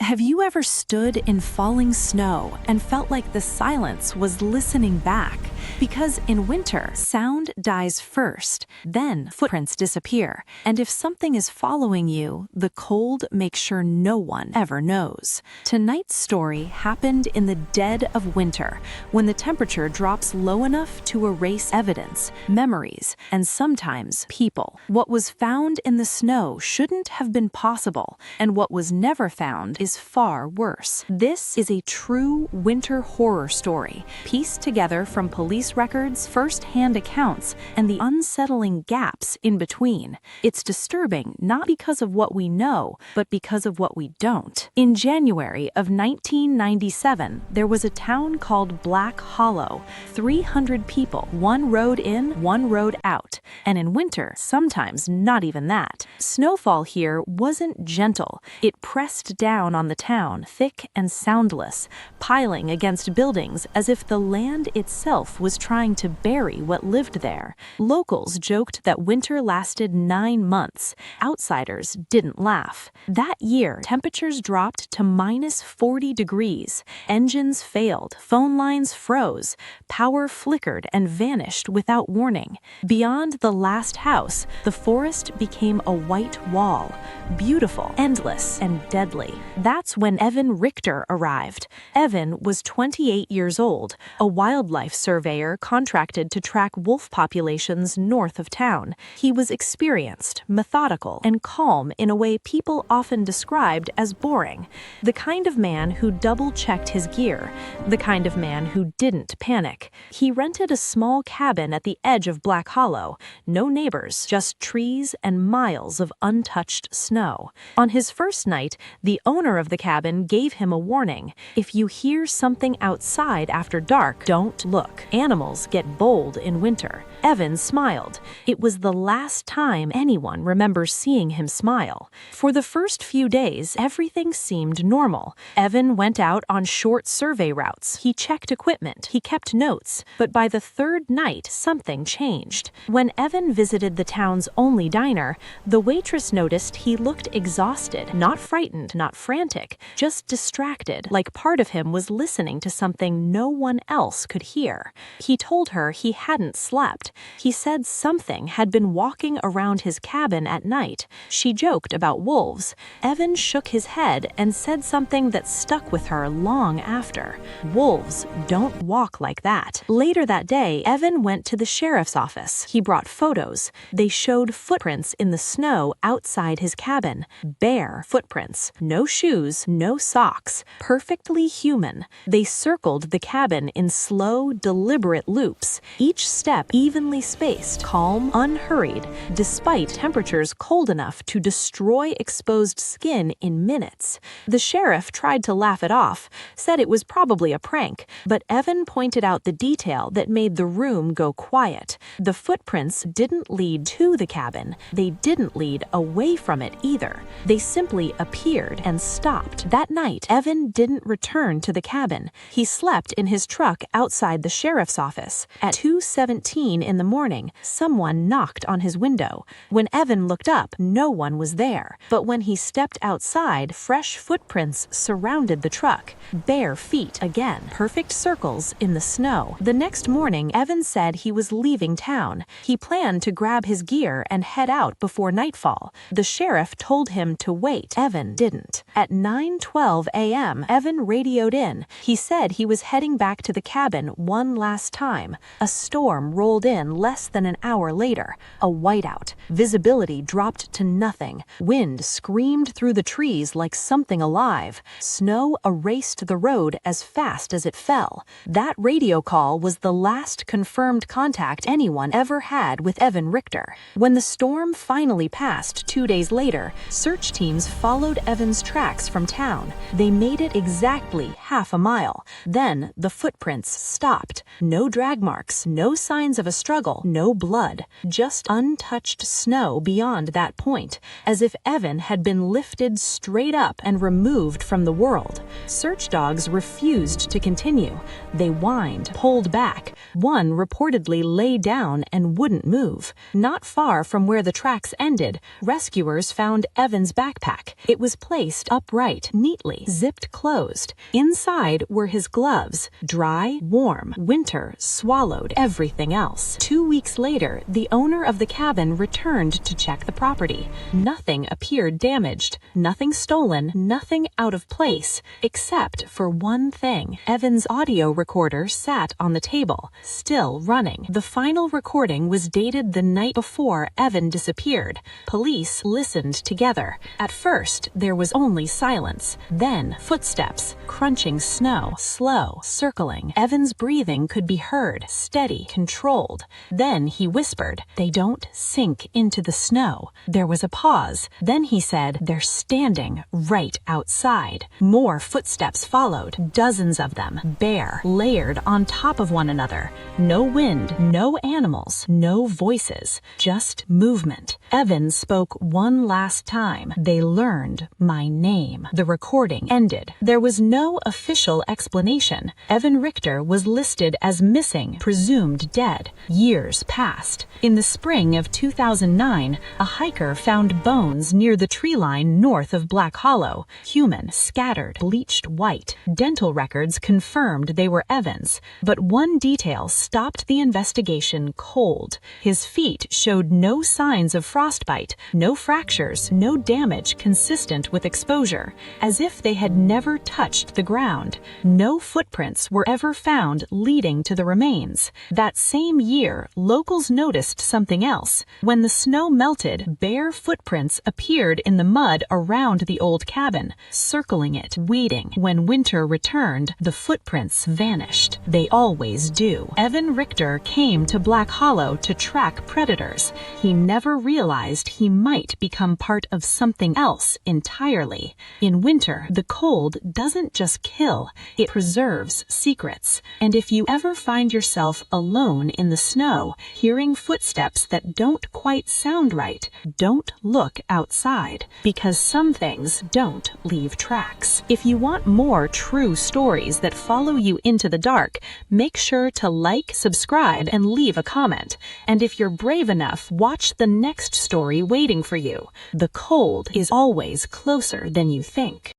Have you ever stood in falling snow and felt like the silence was listening back? Because in winter, sound dies first, then footprints disappear, and if something is following you, the cold makes sure no one ever knows. Tonight's story happened in the dead of winter, when the temperature drops low enough to erase evidence, memories, and sometimes people. What was found in the snow shouldn't have been possible, and what was never found is far worse. This is a true winter horror story, pieced together from police records, first-hand accounts, and the unsettling gaps in between. It's disturbing not because of what we know, but because of what we don't. In January of 1997, there was a town called Black Hollow. 300 people, one road in, one road out. And in winter, sometimes not even that. Snowfall here wasn't gentle. It pressed down on the town, thick and soundless, piling against buildings as if the land itself was trying to bury what lived there. Locals joked that winter lasted 9 months. Outsiders didn't laugh. That year, temperatures dropped to -40 degrees. Engines failed, phone lines froze, power flickered and vanished without warning. Beyond the last house, the forest became a white wall, beautiful, endless, and deadly. That's when Evan Richter arrived. Evan was 28 years old, a wildlife surveyor contracted to track wolf populations north of town. He was experienced, methodical, and calm in a way people often described as boring. The kind of man who double-checked his gear, the kind of man who didn't panic. He rented a small cabin at the edge of Black Hollow. No neighbors, just trees and miles of untouched snow. On his first night, the owner of the cabin gave him a warning. If you hear something outside after dark, don't look. Animals get bold in winter. Evan smiled. It was the last time anyone remembers seeing him smile. For the first few days, everything seemed normal. Evan went out on short survey routes. He checked equipment. He kept notes. But by the third night, something changed. When Evan visited the town's only diner, the waitress noticed he looked exhausted, not frightened, not frantic, just distracted, like part of him was listening to something no one else could hear. He told her he hadn't slept. He said something had been walking around his cabin at night. She joked about wolves. Evan shook his head and said something that stuck with her long after. Wolves don't walk like that. Later that day, Evan went to the sheriff's office. He brought photos. They showed footprints in the snow outside his cabin. Bare footprints. No shoes, no socks. Perfectly human. They circled the cabin in slow, deliberate loops, each step evenly spaced, calm, unhurried, despite temperatures cold enough to destroy exposed skin in minutes. The sheriff tried to laugh it off, said it was probably a prank, but Evan pointed out the detail that made the room go quiet. The footprints didn't lead to the cabin. They didn't lead away from it either. They simply appeared and stopped. That night, Evan didn't return to the cabin. He slept in his truck outside the sheriff's office. At 2:17 in the morning, someone knocked on his window. When Evan looked up, no one was there. But when he stepped outside, fresh footprints surrounded the truck. Bare feet again, perfect circles in the snow. The next morning, Evan said he was leaving town. He planned to grab his gear and head out before nightfall. The sheriff told him to wait. Evan didn't. At 9:12 a.m., Evan radioed in. He said he was heading back to the cabin one last time. A storm rolled in less than an hour later. A whiteout. Visibility dropped to nothing. Wind screamed through the trees like something alive. Snow erased the road as fast as it fell. That radio call was the last confirmed contact anyone ever had with Evan Richter. When the storm finally passed 2 days later, search teams followed Evan's tracks from town. They made it exactly half a mile. Then the footprints stopped. No drag marks, no signs of a struggle, no blood. Just untouched snow beyond that point, as if Evan had been lifted straight up and removed from the world. Search dogs refused to continue. They whined, pulled back. One reportedly lay down and wouldn't move. Not far from where the tracks ended, rescuers found Evan's backpack. It was placed upright upright, neatly zipped closed. Inside were his gloves, dry, warm. Winter swallowed everything else. 2 weeks later, the owner of the cabin returned to check the property. Nothing appeared damaged, nothing stolen, nothing out of place, except for one thing. Evan's audio recorder sat on the table, still running. The final recording was dated the night before Evan disappeared. Police listened together. At first, there was only silence. Then, footsteps, crunching snow, slow, circling. Evan's breathing could be heard, steady, controlled. Then he whispered, "They don't sink into the snow." There was a pause. Then he said, "They're standing right outside." More footsteps followed, dozens of them, bare, layered on top of one another. No wind, no animals, no voices, just movement. Evan spoke one last time. "They learned my name." The recording ended. There was no official explanation. Evan Richter was listed as missing, presumed dead. Years passed. In the spring of 2009, a hiker found bones near the tree line north of Black Hollow. Human, scattered, bleached white. Dental records confirmed they were Evan's, but one detail stopped the investigation cold. His feet showed no signs of frostbite, no fractures, no damage consistent with exposure, as if they had never touched the ground. No footprints were ever found leading to the remains. That same year, locals noticed something else. When the snow melted, bare footprints appeared in the mud around the old cabin, circling it, waiting. When winter returned, the footprints vanished. They always do. Evan Richter came to Black Hollow to track predators. He never realized he might become part of something else entirely. In winter, the cold doesn't just kill, it preserves secrets. And if you ever find yourself alone in the snow, hearing footsteps that don't quite sound right, don't look outside, because some things don't leave tracks. If you want more true stories that follow you into the dark, make sure to like, subscribe, and leave a comment. And if you're brave enough, watch the next story waiting for you. The cold is always closer than you think.